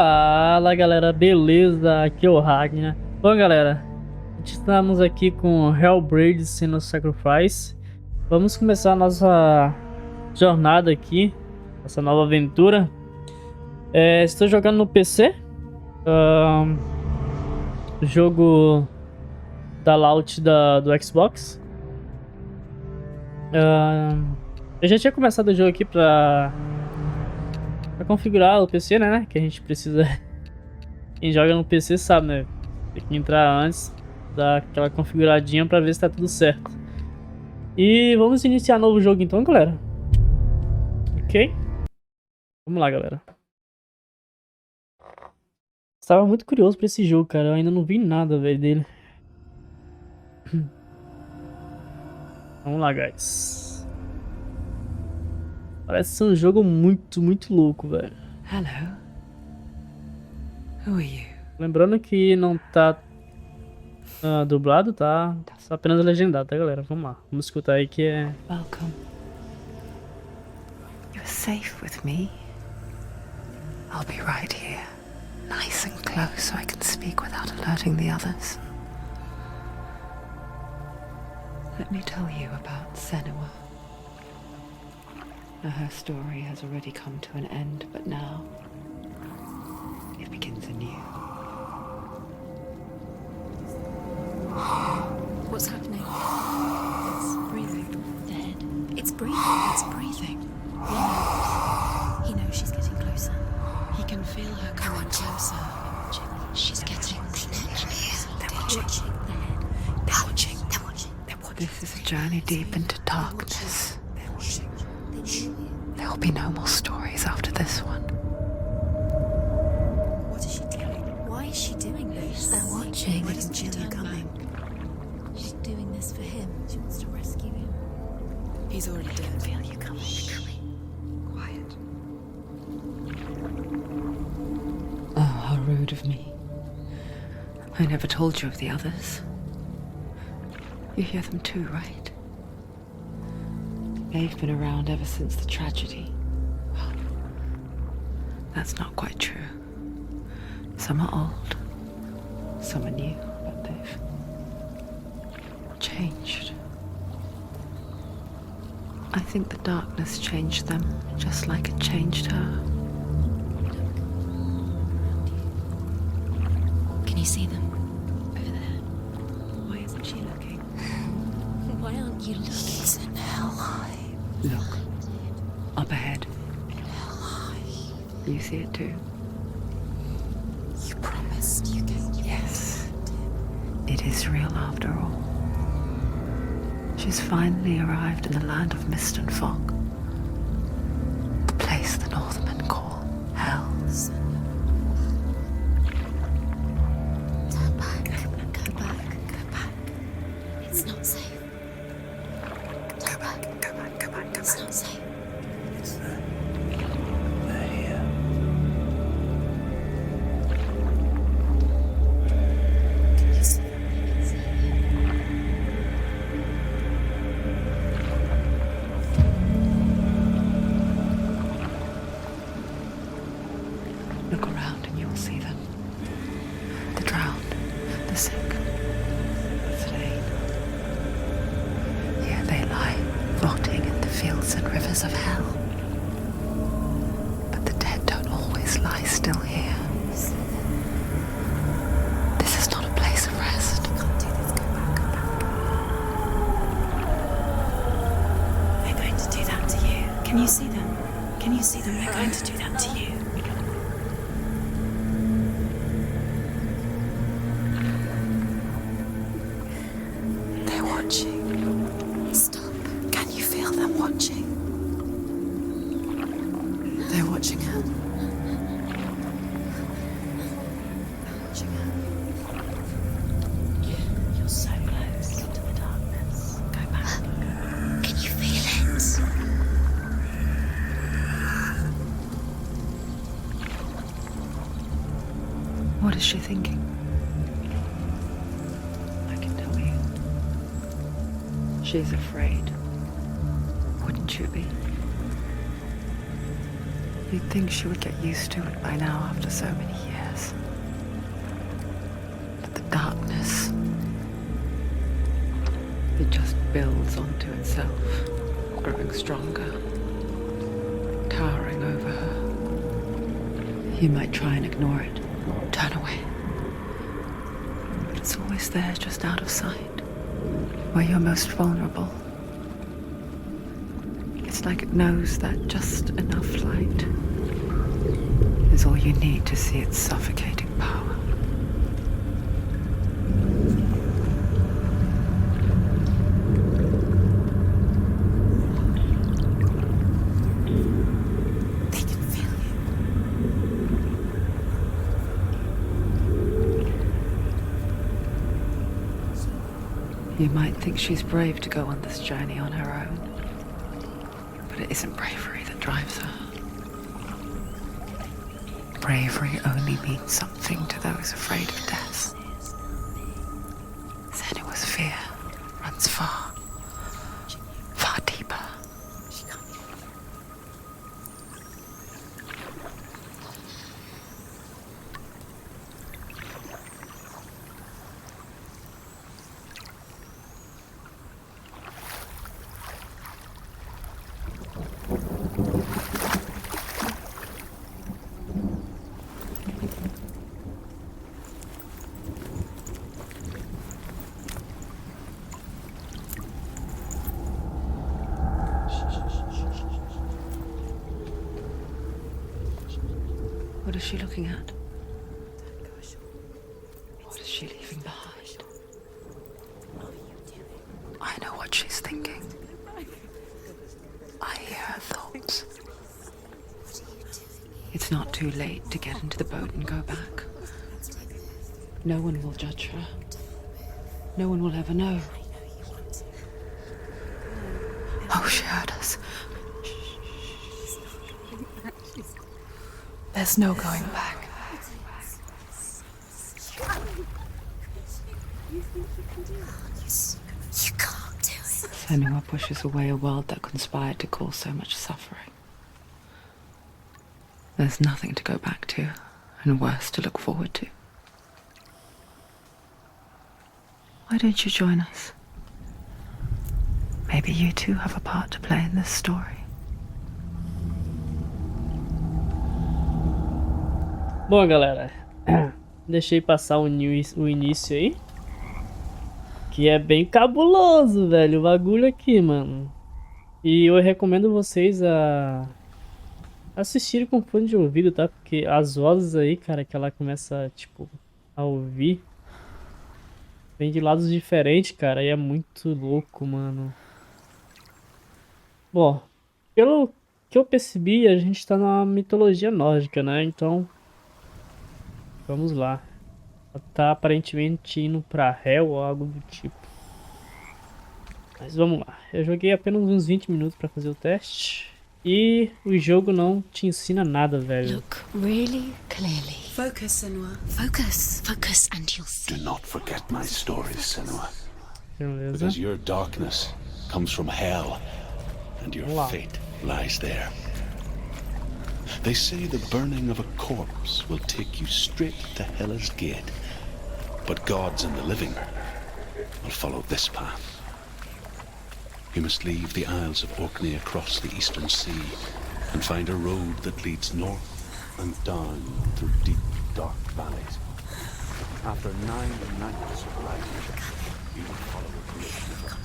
Fala galera, beleza? Aqui é o Ragnar. Bom galera, estamos aqui com Hellblade Senua Sacrifice. Vamos começar a nossa jornada aqui, essa nova aventura. Estou jogando no PC, jogo da launch do Xbox. Eu já tinha começado o jogo aqui pra configurar o PC, né? Que a gente precisa. Quem joga no PC sabe, né? Tem que entrar antes, dar aquela configuradinha pra ver se tá tudo certo. E vamos iniciar novo jogo então, galera. Ok? Vamos lá, galera. Estava muito curioso pra esse jogo, cara. Eu ainda não vi nada, velho, dele. Vamos lá, guys. Parece ser um jogo muito louco, velho. Hello. Who are you? Lembrando que não tá dublado, tá só apenas legendado, tá, galera? Vamos lá, vamos escutar aí que é... Welcome. You're safe with me. I'll be right here, nice and close, so I can speak without alerting the others. Let me tell you about Senua. Now, her story has already come to an end, but now it begins anew. What's happening? It's breathing. Dead. It's breathing. It's breathing. He knows she's getting closer. He can feel her coming closer. She's getting closer. They're watching. They're watching. They're watching. They're watching. This is a journey deep into darkness. They're watching. There will be no more stories after this one. What is she doing? Why is she doing this? They're watching. Why doesn't she feel you coming? She's doing this for him. She wants to rescue him. He's already dead. Feel you coming. Quiet. Oh, how rude of me. I never told you of the others. You hear them too, right? They've been around ever since the tragedy. Well, that's not quite true. Some are old, some are new, but they've changed. I think the darkness changed them, just like it changed her. Can you see them? Over there. Why isn't she looking? Why aren't you looking? He's in hell high. Look, up ahead. You see it too? You promised you gave you. Yes. It is real after all. She's finally arrived in the land of mist and fog. The place the Northmen call hell. Turn back. Go back. Go back. It's not safe. Go back. Go back. Go back. It's not safe. They're here. Can you see them? I can see them. Look around and you'll see them. The drowned, the sick, the slain. Here they lie, rotting in the fields and rivers of hell. But the dead don't always lie still here. This is not a place of rest. You can't do this. Go back. Go back. They're going to do that to you. Can you see them? Can you see them? They're going to do that to you. They're watching. Stop. Can you feel them watching? They're watching her. They're watching her. You're so close to the darkness. Go back. Can you feel it? What is she thinking? I can tell you. She's afraid. Wouldn't you be? You'd think she would get used to it by now after so many years. But the darkness, it just builds onto itself, growing stronger, towering over her. You might try and ignore it, turn away. But it's always there, just out of sight, where you're most vulnerable. It's like it knows that just enough light is all you need to see its suffocating power. They can feel you. You might think she's brave to go on this journey on her own. But it isn't bravery that drives her. Bravery only means something to those afraid of death. Senua's fear runs far, far deeper. What is she looking at? What is she leaving behind? I know what she's thinking. I hear her thoughts. It's not too late to get into the boat and go back. No one will judge her. No one will ever know. Oh, she heard us. There's no going back. You can't do it. Senua pushes away a world that conspired to cause so much suffering. There's nothing to go back to, and worse to look forward to. Why don't you join us? Maybe you too have a part to play in this story. Bom, galera, deixei passar o início aí, que é bem cabuloso, velho, o bagulho aqui, mano. E eu recomendo vocês a assistirem com fone de ouvido, tá? Porque as vozes aí, cara, que ela começa, tipo, a ouvir, vem de lados diferentes, cara, e é muito louco, mano. Bom, pelo que eu percebi, a gente tá na mitologia nórdica, né? Então, vamos lá. Ela tá aparentemente indo pra Hel ou algo do tipo. Mas vamos lá. Eu joguei apenas uns 20 minutos pra fazer o teste. E o jogo não te ensina nada, velho. Look really clearly. Focus, Senua. Focus. Focus and you'll see. Do not forget my stories, Senua. Beleza. Because your darkness comes from hell, and your fate lies there. They say the burning of a corpse will take you straight to Hela's gate, but gods and the living will follow this path. You must leave the Isles of Orkney across the eastern sea and find a road that leads north and down through deep, dark valleys. After 9 nights of riding, you will follow a great river.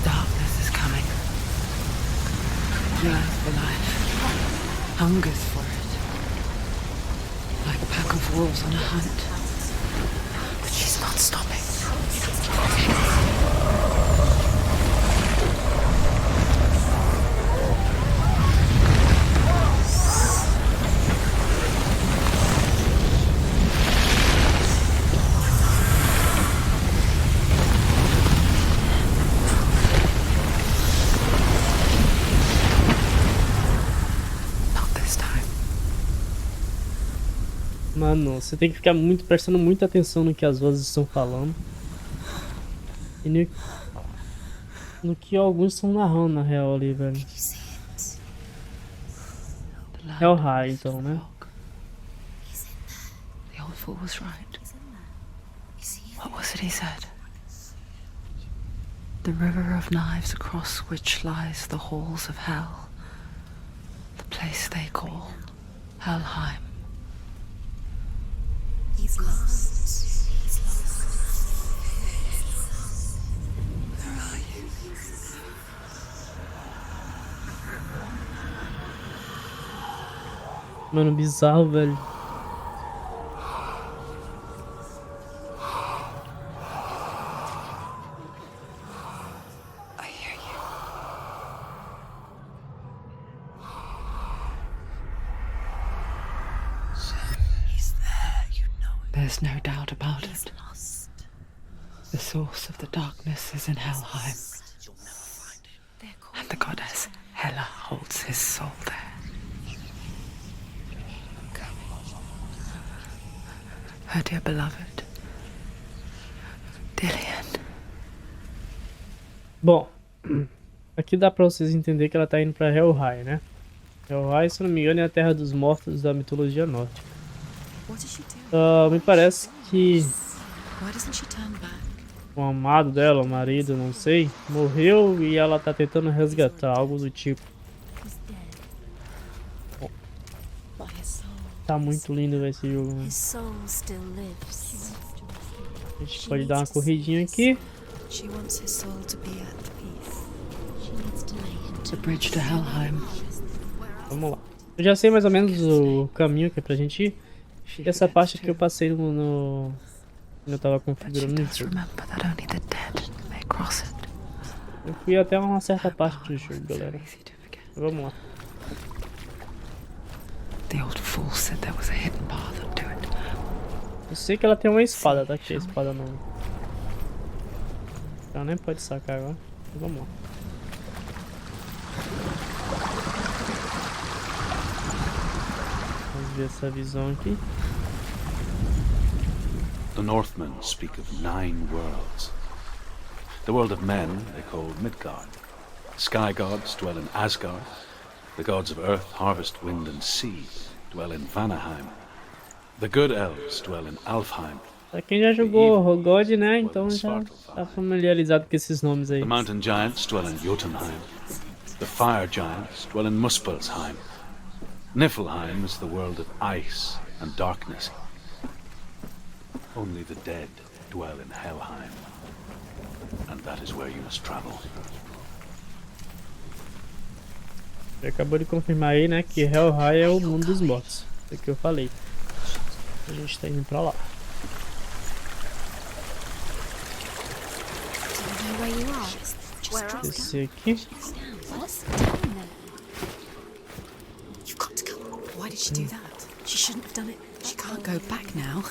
Darkness is coming. Yearns for life. Hungers for it. Like a pack of wolves on a hunt. But she's not stopping. Mano, você tem que ficar prestando muita atenção no que as vozes estão falando. E no que alguns estão narrando, na real, ali, velho. You see it? É o raio, então, né? He's in there. The old fool was right. He's in there. You see it? What was it he said? The river of knives across which lies the halls of hell. The place they call Helheim. He's lost. He's lost. Where are you? Mano, bizarro, velho. I hear you. He's there. You know it. There's no doubt about He's it. lost. The source of the darkness is in Helheim, You'll never find him. They're called and the goddess Hela holds his soul there. Her dear beloved, Dillian. Bom, aqui dá pra vocês entenderem que ela tá indo pra Helheim, né? Helheim, se não me engano, é a terra dos mortos da mitologia nórdica. What does she do? Me parece que Why doesn't she turn back? o amado dela, o marido, não sei, morreu e ela tá tentando resgatar, algo do tipo. He's dead. But his soul. Tá muito lindo esse jogo, né? His soul still lives. A gente pode dar uma corridinha aqui. She wants his soul to be at peace. She needs to lay him The bridge to Helheim. Vamos lá. Eu já sei mais ou menos o caminho que é pra gente ir. E essa parte aqui eu passei quando eu tava But she configurando does isso. remember that only the dead may cross it. Eu fui até uma certa parte do jogo, galera. Easy to forget. Vamos lá. The old fool said there was a hidden path up to it. Eu sei que ela tem uma espada, tá aqui a espada nova. Ela nem pode sacar agora. Então, vamos lá. Vamos ver essa visão aqui. The Northmen speak of 9 worlds. The world of men they call Midgard. The sky gods dwell in Asgard. The gods of earth, harvest, wind and sea dwell in Vanaheim. The good elves dwell in Alfheim. Pra quem já jogou God, né? Então já tá familiarizado com esses nomes aí. The mountain giants dwell in Jotunheim. The fire giants dwell in Muspelheim. Niflheim is the world of ice and darkness. Only the dead dwell in Helheim. And that is where you must travel. Você acabou de confirmar aí, né? Que Helheim é o mundo dos mortos. É o que eu falei. A gente tá indo pra lá. Do you know where you are? Just Descer aqui. What's down there? You've got to go. Why did she do that? She shouldn't have done it. She can't go back now.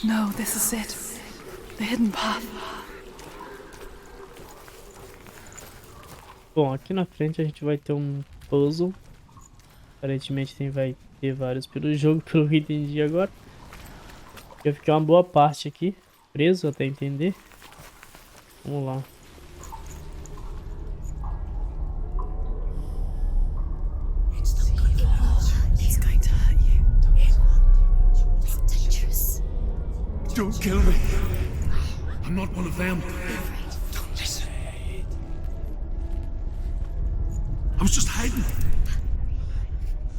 No, this is it. The hidden path. Bom, aqui na frente a gente vai ter um puzzle. Aparentemente vai ter vários pelo jogo, pelo que eu entendi agora. Eu fiquei uma boa parte aqui, preso até entender. Vamos lá. He's going to hurt you. It's dangerous. Don't kill me. I'm not one of them. Don't listen. I was just hiding.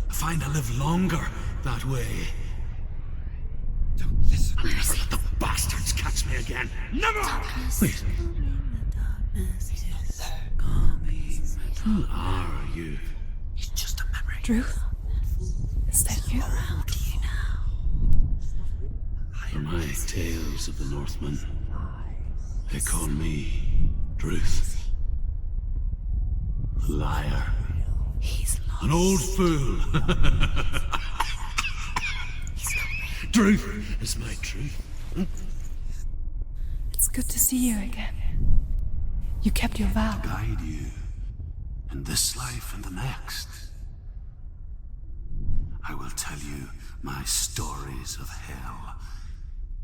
I find I live longer that way. Don't listen. Never let the bastards catch me again. Never! Wait, who are you? It's just a memory. Druth? Is that you? Around you now. For my tales of the Northmen, they call me Druth. Liar. He's lost. An old fool. Truth is my truth. It's good to see you again. You kept your vow. Guide you in this life and the next. I will tell you my stories of hell,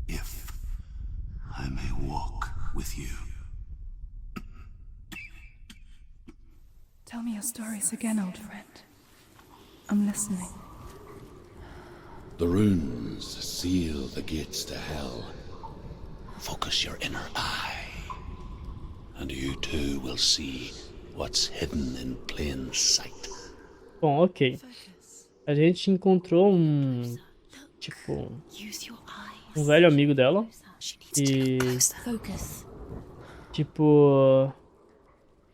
if I may walk with you. Tell me your stories again, old friend. I'm listening. The runes seal the gates to hell. Focus your inner eye, and you too will see what's hidden in plain sight. Bom, ok. A gente encontrou tipo, um velho amigo dela. E, tipo,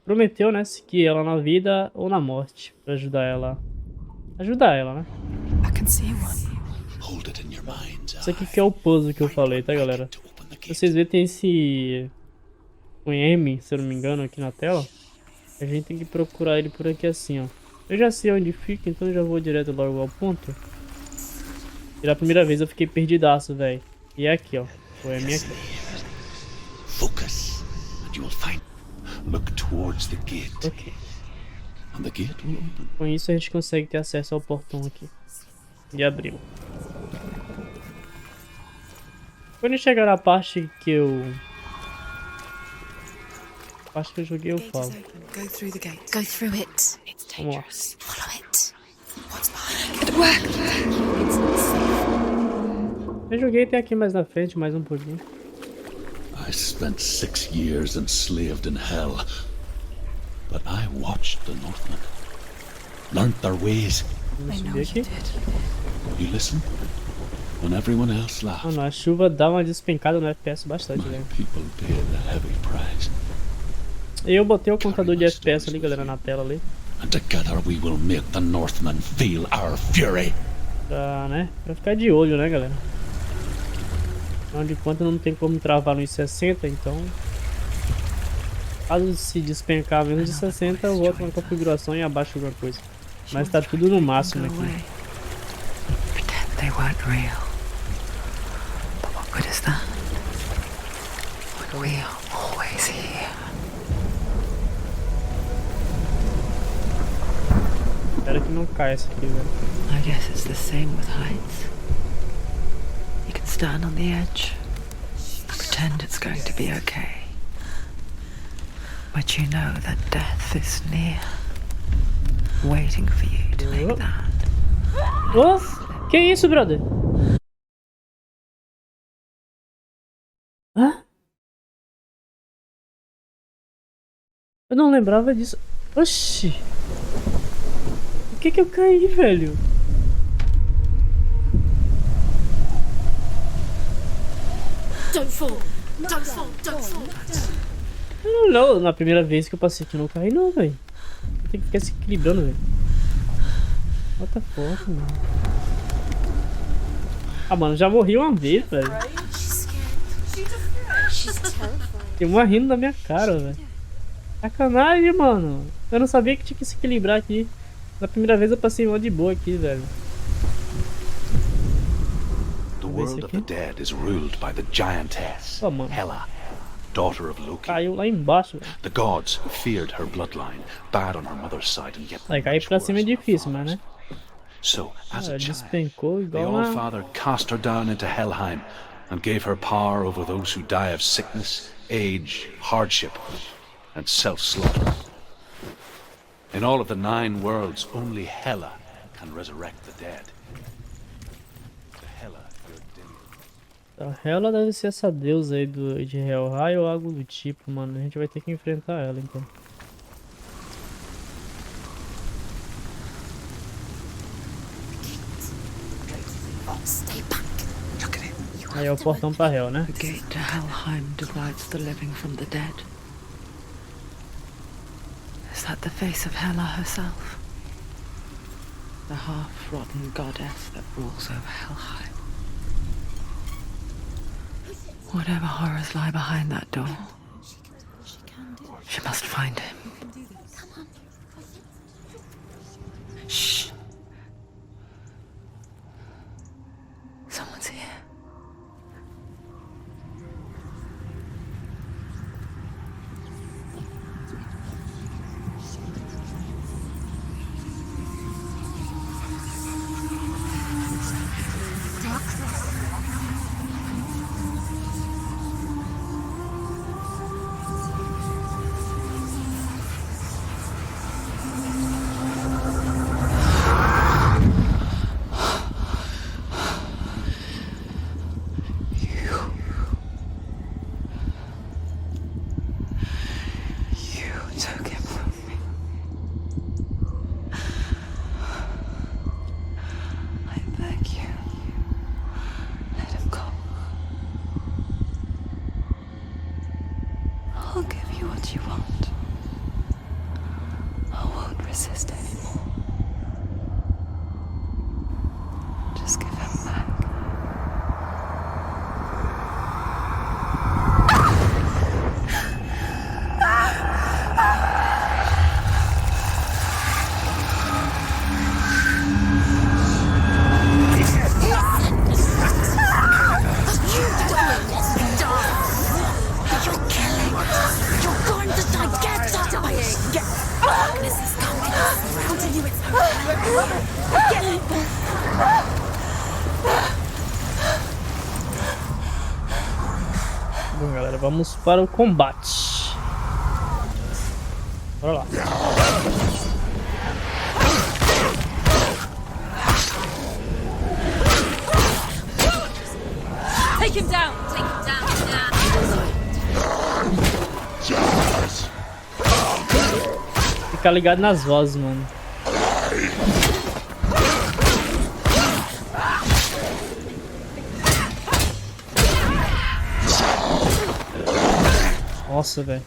prometeu, né, seguir ela na vida ou na morte, pra ajudar ela. Né? I can see one. Isso aqui que é o puzzle que eu falei, tá, galera? Vocês verem, tem esse... um M, se eu não me engano, aqui na tela. A gente tem que procurar ele por aqui assim, ó. Eu já sei onde fica, então eu já vou direto logo ao ponto. E da primeira vez eu fiquei perdidaço, velho. E é aqui, ó. O M aqui. Focus, and you will find. Look towards the gate. Ok. And the gate will open. Com isso a gente consegue ter acesso ao portão aqui. E abriu. Quando chegar na parte que eu... acho que eu joguei, eu falo. Go through the gate. Go through it. It's Vamos lá. dangerous. Follow it. What's behind it? Eu joguei até aqui mais na frente, mais um pouquinho. I spent 6 years enslaved in hell, but I watched the Northmen, learned their ways. Vamos subir aqui. You listen when everyone else laughed. Mano, a chuva dá uma despencada no FPS bastante, My velho. people paid a heavy price, E eu botei o contador de FPS ali, galera, na tela ali. and together we will make the Northmen feel our fury. Pra, né? Pra ficar de olho, né, galera? Afinal de contas não tem como travar nos 60, então... caso se despencar menos de 60, eu volto na configuração e abaixo alguma coisa. Mas tá tudo no máximo aqui. Pretend they weren't real. But what good is that? When we are always here. Espero que não caia essa aqui, velho. I guess it's the same with heights. You can stand on the edge and pretend it's going to be okay. But you know that death is near, waiting for you to make that. Oh, que isso, brother? Hã? Eu não lembrava disso. Oxi. Por que eu caí, velho? Don't fall. Don't fall. Don't fall. Não, na primeira vez que eu passei aqui eu não caí não, velho. Tem que ficar se equilibrando, velho. What the fuck, mano. Ah, mano, já morri uma vez, velho. She's terrified. Tem uma rindo na minha cara, velho. Sacanagem, mano. Eu não sabia que tinha que se equilibrar aqui. Na primeira vez eu passei mó de boa aqui, velho. The world of the dead is ruled by the giantess, Oh, mano. Hela, daughter of Loki. Caiu lá embaixo, velho. The gods who feared her bloodline, bad on her mother's side and yet Aí cair pra cima é difícil, mas né? So, as a child, Despencou the igual uma... All-Father cast her down into Helheim and gave her power over those who die of sickness, age, hardship, and self-slaughter. In all of the 9 worlds, only Hela can resurrect the dead. The Hela, your demon. A Hela deve ser essa deusa aí de Helheim ou algo do tipo, mano. A gente vai ter que enfrentar ela, então. Stay back. Look at it. Aí é o portão pra Hel, né? The gate to Helheim divides the living from the dead. Is that the face of Hela herself? The half-rotten goddess that rules over Helheim. Whatever horrors lie behind that door, she must find him. Shh. Someone's here. Bom, galera, vamos para o combate. Bora lá. Take him down! Take him down! Ficar ligado nas vozes, mano. Nossa, velho.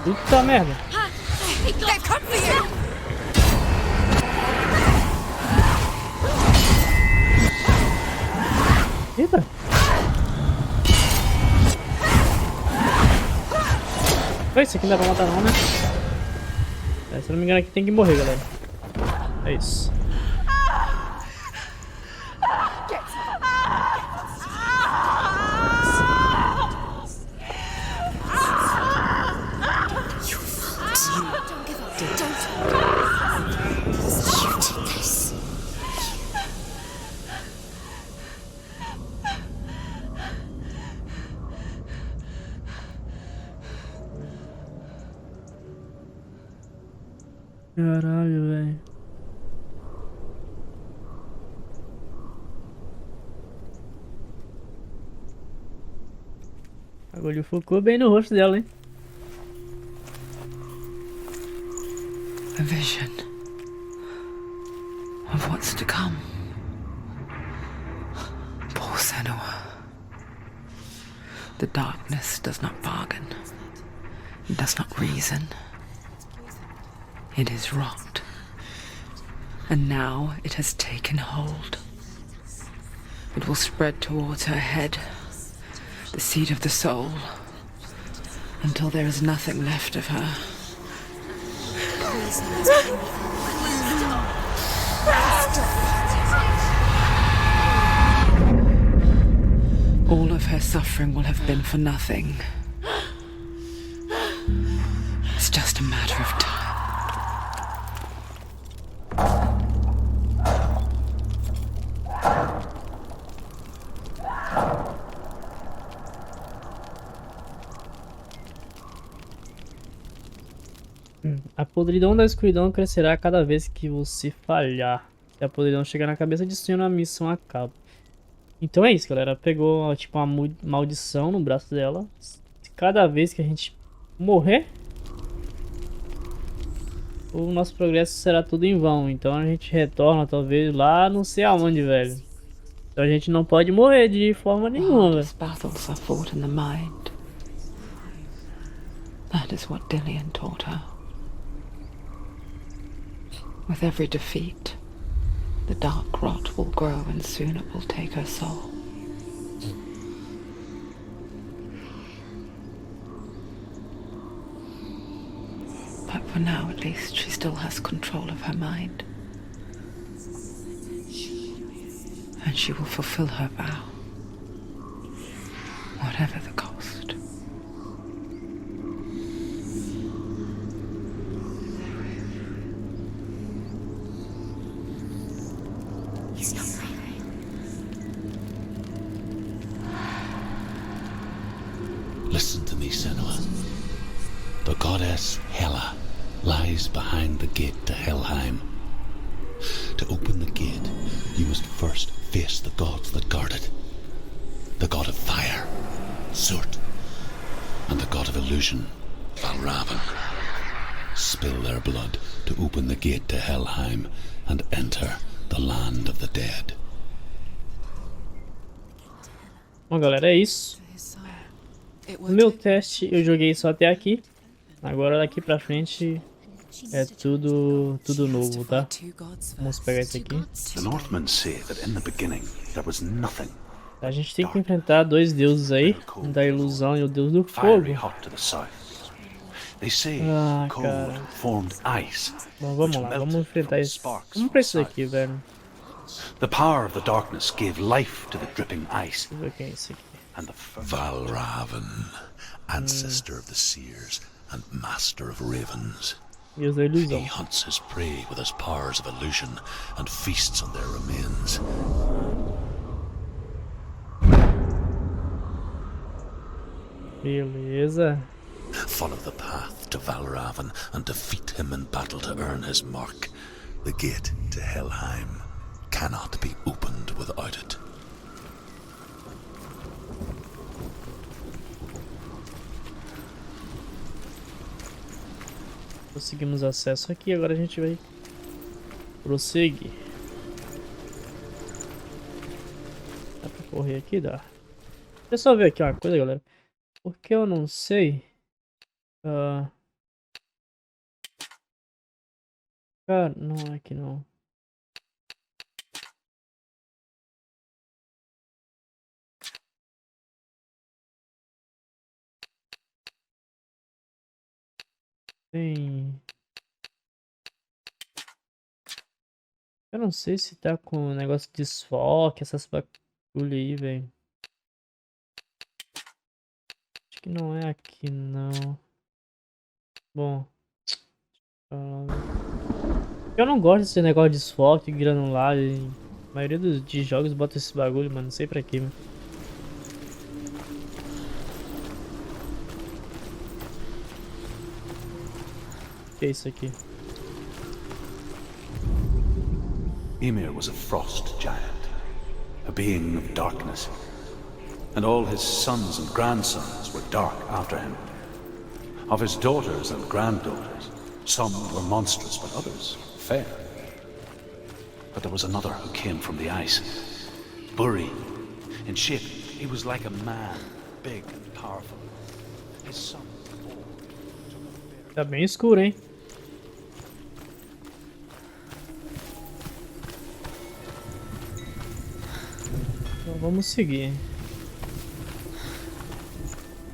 Puta merda. They've come for you! Eita. Isso aqui não dá pra matar não, né? É, se eu não me engano aqui tem que morrer, galera. É isso. Caralho, velho. Agora focou bem no rosto dela, hein? A vision of what's to come. Poor Senua. The darkness does not bargain. It does not reason. It is wrought. And now it has taken hold. It will spread towards her head, the seat of the soul, until there is nothing left of her. All of her suffering will have been for nothing. It's just a matter of time. A podridão da escuridão crescerá cada vez que você falhar. Se a podridão chegar na cabeça de Senua, a missão acaba. Então é isso, galera. Pegou tipo uma maldição no braço dela. Cada vez que a gente morrer, o nosso progresso será tudo em vão. Então a gente retorna talvez lá não sei aonde, velho. Então a gente não pode morrer de forma nenhuma, velho. Battles are fought in the mind. That is what Dillian taught her. With every defeat, the dark rot will grow and soon it will take her soul. But for now, at least, she still has control of her mind. And she will fulfill her vow, whatever the cost. He's not breathing. Listen to me, Senua. The goddess Hela lies behind the gate to Helheim. To open the gate, you must first face the gods that guard it. The god of fire, Surt, and the god of illusion, Valravan. Spill their blood to open the gate to Helheim and enter the land of the dead. Bom, galera, é isso. No meu teste eu joguei só até aqui. Agora daqui pra frente é tudo novo, tá? Vamos pegar esse aqui. The Northmen say that in the beginning there was nothing. A gente tem que enfrentar dois deuses aí, o da ilusão e o deus do fogo. Fiery hot to the south. They say cold cara. formed ice. Bom, vamos lá, vamos enfrentar isso. Vamos pra isso aqui, velho. The power of the darkness gave life to the dripping ice. Deixa eu ver o que é isso aqui. And the Valravan, ancestor of the seers and master of ravens. Deus da He ilusão. hunts his prey with his powers of illusion and feasts on their remains. Beleza. Follow the path to Valravan and defeat him in battle to earn his mark. The gate to Helheim cannot be opened without it. Conseguimos acesso aqui, agora a gente vai prosseguir. Dá pra correr aqui? Dá. Deixa eu só ver aqui uma coisa, galera. Porque eu não sei. Cara, não é aqui não. Tem. Eu não sei se tá com negócio de desfoque, essas bagulho aí, velho. Acho que não é aqui, não. Bom. Eu não gosto desse negócio de desfoque, granular. A maioria de jogos bota esse bagulho, mano. Não sei pra quê, mano. O que é isso aqui? Ymir was a frost giant, a being of darkness, and all his sons and grandsons were dark after him. Of his daughters and granddaughters, some were monstrous, but others fair. But there was another who came from the ice. Buri. In shape, he was like a man, big and powerful. His son, Tá bem escuro, hein? Então vamos seguir.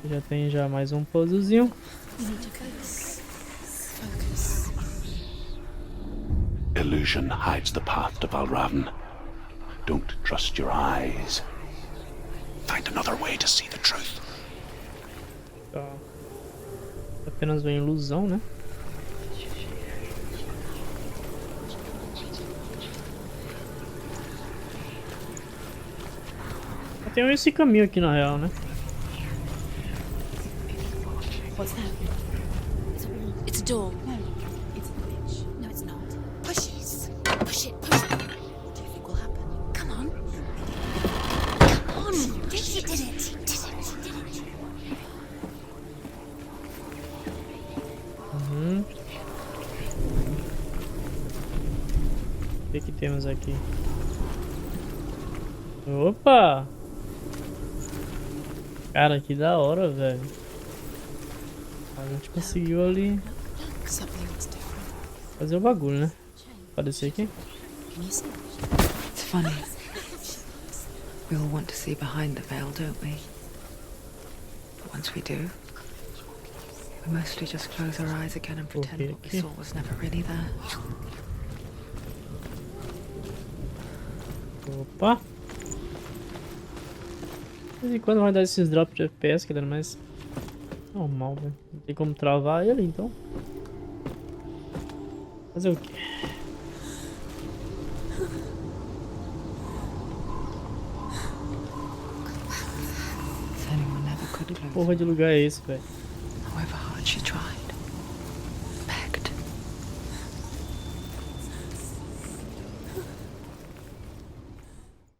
Já tem já mais um puzzlezinho. You need to focus. Focus. illusion hides the path to Valravn. Don't trust your eyes. Find another way to see the truth. Tá. Apenas uma ilusão, né? Tem esse caminho aqui na real, né? What's that? It's a wall. It's a door. No, it's a glitch. No, it's not. Push it. Push it. Push it. What do you think will happen? Come on. Come on. Yes, you did it. You did it. You did it. O que temos aqui? Opa! Cara, que da hora, velho. A gente conseguiu ali Something's different. fazer o bagulho, né? Aparecer aqui. Can you see? It's funny. We all want to see behind the veil, don't we? But once we do, we mostly just close our eyes again and pretend what we saw was never really there. Opa! De vez em quando vai dar esses drops de FPS, galera, mas normal, velho. Não tem como travar ele, então. Fazer o quê? Senua never could close Porra de lugar é esse, velho? however hard she tried.